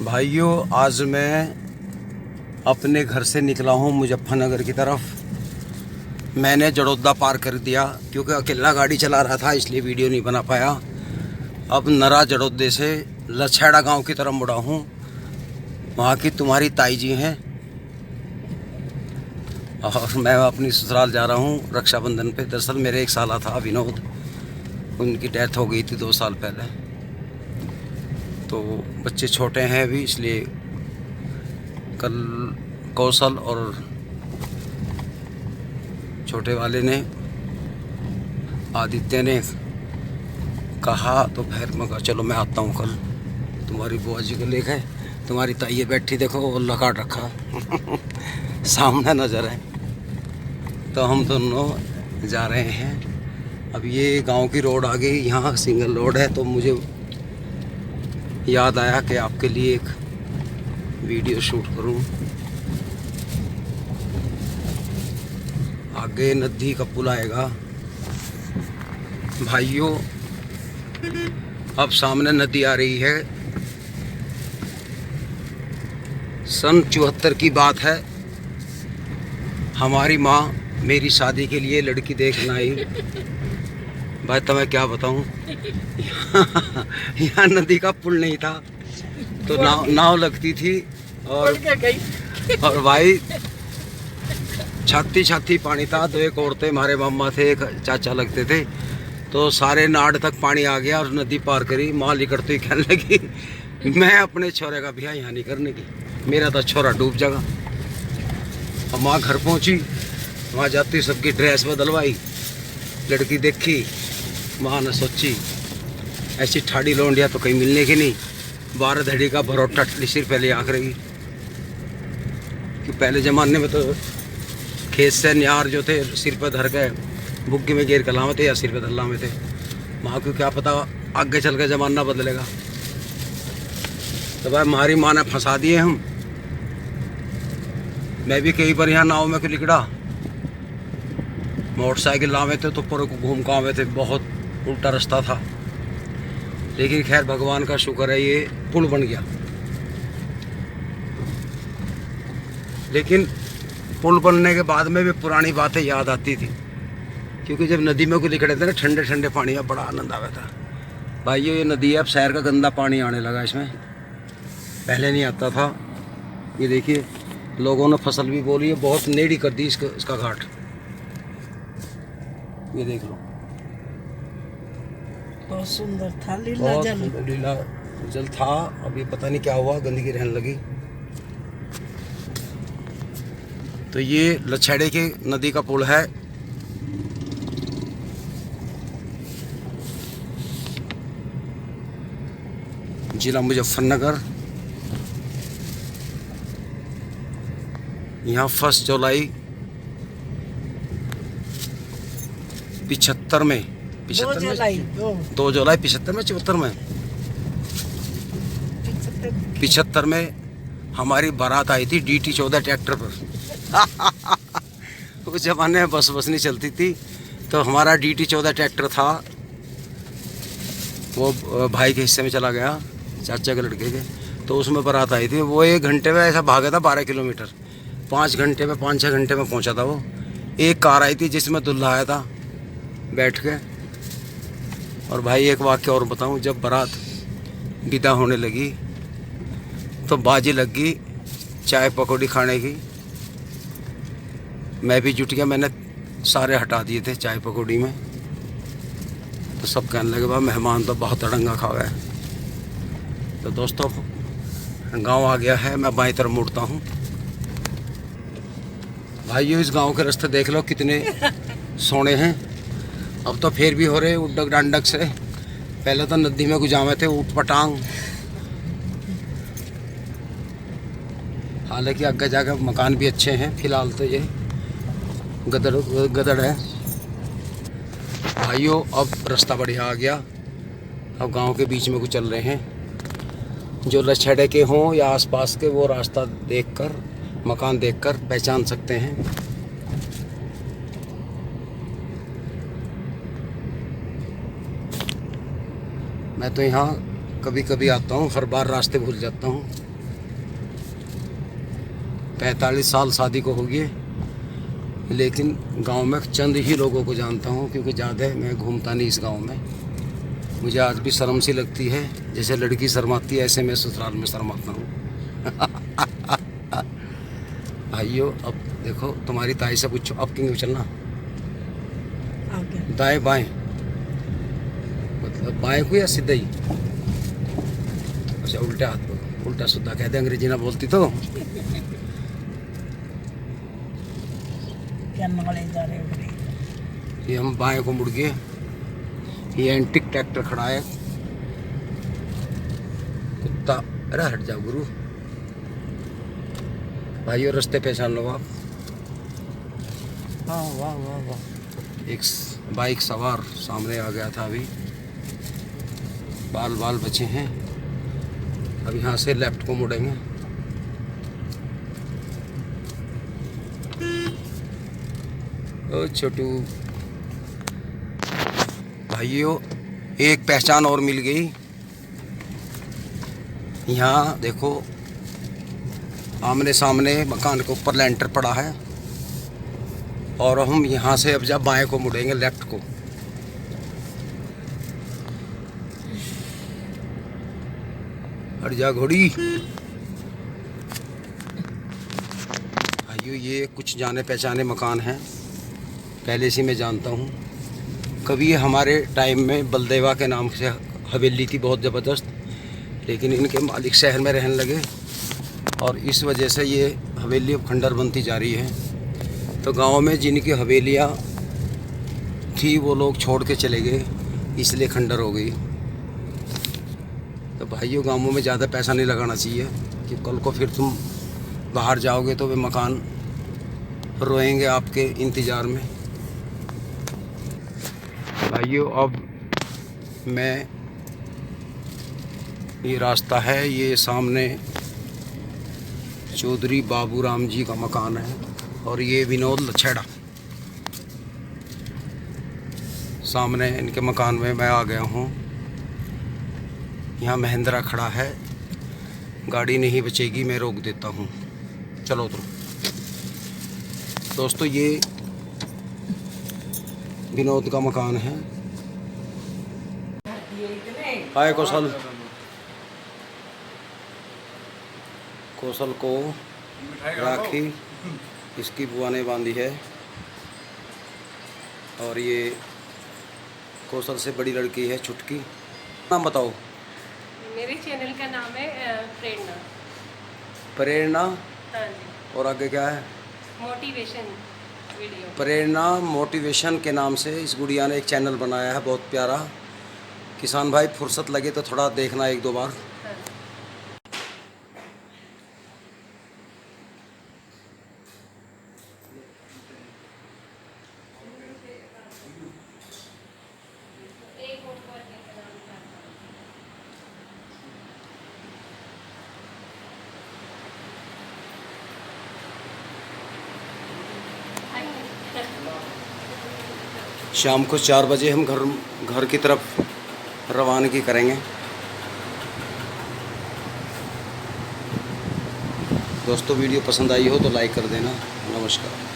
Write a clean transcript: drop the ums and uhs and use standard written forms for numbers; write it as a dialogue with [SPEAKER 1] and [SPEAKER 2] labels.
[SPEAKER 1] भाइयों, आज मैं अपने घर से निकला हूँ मुजफ्फरनगर की तरफ। मैंने जड़ोदा पार कर दिया क्योंकि अकेला गाड़ी चला रहा था, इसलिए वीडियो नहीं बना पाया। अब नरा जड़ोदे से लछेड़ा गांव की तरफ मुड़ा हूँ। वहाँ की तुम्हारी ताई जी हैं और मैं अपनी ससुराल जा रहा हूँ रक्षाबंधन पे। दरअसल मेरे एक साला था विनोद, उनकी डेथ हो गई थी 2 साल पहले। तो बच्चे छोटे हैं अभी, इसलिए कल कौशल और छोटे वाले ने, आदित्य ने कहा तो फिर मैं कहा चलो मैं आता हूँ कल। तुम्हारी बुआ जी को लेकर तुम्हारी ताई बैठी, देखो वो लकाट रखा सामने नज़र है। तो हम दोनों जा रहे हैं। अब ये गांव की रोड आ गई, यहाँ सिंगल रोड है। तो मुझे याद आया कि आपके लिए एक वीडियो शूट करूं। आगे नदी का पुल आएगा भाइयों। अब सामने नदी आ रही है। सन 74 की बात है। हमारी माँ मेरी शादी के लिए लड़की देखना आई। भाई तुम्हें क्या बताऊं, यहाँ नदी का पुल नहीं था तो नाव लगती थी और भाई छाती छाती पानी था। 2 एक औरतें, हमारे मामा थे, एक चाचा लगते थे। तो सारे नाड़ तक पानी आ गया और नदी पार करी। माँ लिकड़ती कहने लगी मैं अपने छोरे का ब्याह यहाँ नहीं करने की, मेरा तो छोरा डूब जाएगा। और माँ घर पहुँची, वहाँ जाती सबकी ड्रेस बदलवाई, लड़की देखी। माँ ने सोची ऐसी ठाड़ी लौंडिया तो कहीं मिलने की नहीं। 12 धड़ी का भरोटा सिर पहले आँख रही। कि पहले ज़माने में तो खेत से न्यार जो थे सिर पर धर के बुग्गी में घेर कर लावे थे या सिर पर धर लावे थे। माँ को क्या पता आगे चल के ज़माना बदलेगा। तो भाई हमारी माँ ने फंसा दिए हम। मैं भी कई बार यहाँ नाव में लिकड़ा, मोटरसाइकिल लावे थे तो पूरे को घूम के आवे थे। बहुत उल्टा रास्ता था, लेकिन खैर भगवान का शुक्र है ये पुल बन गया। लेकिन पुल बनने के बाद में भी पुरानी बातें याद आती थी, क्योंकि जब नदी में को लिखड़े थे ना, ठंडे ठंडे पानी का बड़ा आनंद आता था। भाइयों ये नदी है, अब शहर का गंदा पानी आने लगा इसमें, पहले नहीं आता था। ये देखिए लोगों ने फसल भी बोली है, बहुत नेड़ी कर दी इसका घाट। ये देख लो,
[SPEAKER 2] बहुत सुंदर था, लीला जल।
[SPEAKER 1] लीला जल था। अब ये पता नहीं क्या हुआ, गंदगी रहने लगी। तो ये लछेड़े के नदी का पुल है। जिला मुजफ्फरनगर। यहाँ 1 जुलाई 75 में,
[SPEAKER 2] 2 जुलाई
[SPEAKER 1] 2 जुलाई 75 में, 74 में, 75 में हमारी बारात आई थी DT 14 ट्रैक्टर पर। उस जमाने में बस नहीं चलती थी, तो हमारा DT 14 ट्रैक्टर था। वो भाई के हिस्से में चला गया, चाचा के लड़के के। तो उसमें बारात आई थी। वो 1 घंटे में ऐसा भागा था 12 किलोमीटर। 5 घंटे में, 5-6 घंटे में पहुंचा था वो। एक कार आई थी जिसमें दूल्हा आया था बैठ के। और भाई एक वाक्य और बताऊं, जब बारात विदा होने लगी तो बाजी लग गई चाय पकौड़ी खाने की। मैं भी जुट गया, मैंने सारे हटा दिए थे चाय पकौड़ी में। तो सब कहने लगे भाई मेहमान तो बहुत अड़ंगा खा गए। तो दोस्तों गांव आ गया है, मैं बाईं तरफ मुड़ता हूँ। भाइयों इस गांव के रास्ते देख लो कितने सोने हैं। अब तो फिर भी हो रहे उड्डक डांडक से। पहले तो नदी में गुजामे थे ऊट पटांग। हालांकि आगे जाकर मकान भी अच्छे हैं। फिलहाल तो ये गदड़ है। भाइयों अब रास्ता बढ़िया आ गया। अब गांव के बीच में कुछ चल रहे हैं। जो लछेड़े के हों या आसपास के, वो रास्ता देखकर, मकान देखकर पहचान सकते हैं। मैं तो यहाँ कभी कभी आता हूँ, हर बार रास्ते भूल जाता हूँ। 45 साल शादी को हो गए, लेकिन गांव में चंद ही लोगों को जानता हूं, क्योंकि ज़्यादा मैं घूमता नहीं इस गांव में। मुझे आज भी शर्म सी लगती है, जैसे लड़की शर्माती है ऐसे मैं ससुराल में शर्माता हूँ। भाइयों अब देखो तुम्हारी ताई से पूछो, अब क्यों चलना
[SPEAKER 2] आगे
[SPEAKER 1] दाएं बाएं, मतलब बाएं को या सीधा ही? अच्छा उल्टे हाथ को, उल्टा सीधा कहते अंग्रेजी ना बोलती तो।
[SPEAKER 2] क्या नगड़े जा रहे हो?
[SPEAKER 1] ये हम बाएं को मुड़ गए। ये एंटिक ट्रैक्टर खड़ा है, कुत्ता। अरे हट जाओ गुरु। भाइयों रास्ते पहचान लो आप।
[SPEAKER 2] हाँ वाह वाह वाह।
[SPEAKER 1] एक बाइक सवार सामने आ गया था, अभी बाल बाल बचे हैं। अब यहाँ से लेफ्ट को मुड़ेंगे। ओ छोटू भाइयों, एक पहचान और मिल गई। यहाँ देखो आमने सामने मकान के ऊपर लेंटर पड़ा है, और हम यहाँ से अब जब बाएं को मुड़ेंगे लेफ्ट को। हट जा घोड़ी। भाइयों ये कुछ जाने पहचाने मकान हैं, पहले से मैं जानता हूँ। कभी हमारे टाइम में बलदेवा के नाम से हवेली थी बहुत ज़बरदस्त, लेकिन इनके मालिक शहर में रहने लगे और इस वजह से ये हवेली अब खंडर बनती जा रही है। तो गांव में जिनकी हवेलियाँ थी वो लोग छोड़ के चले गए, इसलिए खंडर हो गई। तो भाइयों गांवों में ज़्यादा पैसा नहीं लगाना चाहिए, कि कल को फिर तुम बाहर जाओगे तो वे मकान रोएंगे आपके इंतज़ार में। भाइयों अब मैं, ये रास्ता है, ये सामने चौधरी बाबूराम जी का मकान है, और ये विनोद लछेड़ा सामने इनके मकान में मैं आ गया हूँ। यहाँ महिंद्रा खड़ा है, गाड़ी नहीं बचेगी, मैं रोक देता हूँ। चलो तुम दोस्तों, ये विनोद का मकान है। हाय कौशल। कौशल को राखी इसकी बुआ ने बांधी है, और ये कौशल से बड़ी लड़की है छुटकी। नाम बताओ।
[SPEAKER 3] मेरे चैनल का नाम है प्रेरणा।
[SPEAKER 1] प्रेरणा।
[SPEAKER 3] हाँ जी।
[SPEAKER 1] और आगे क्या है?
[SPEAKER 3] Motivation video.
[SPEAKER 1] प्रेरणा मोटिवेशन के नाम से इस गुड़िया ने एक चैनल बनाया है, बहुत प्यारा। किसान भाई फुर्सत लगे तो थोड़ा देखना एक दो बार।
[SPEAKER 3] हाँ। एक ऊपर के नाम का।
[SPEAKER 1] शाम को 4 बजे हम घर की तरफ रवानगी करेंगे। दोस्तों वीडियो पसंद आई हो तो लाइक कर देना। नमस्कार।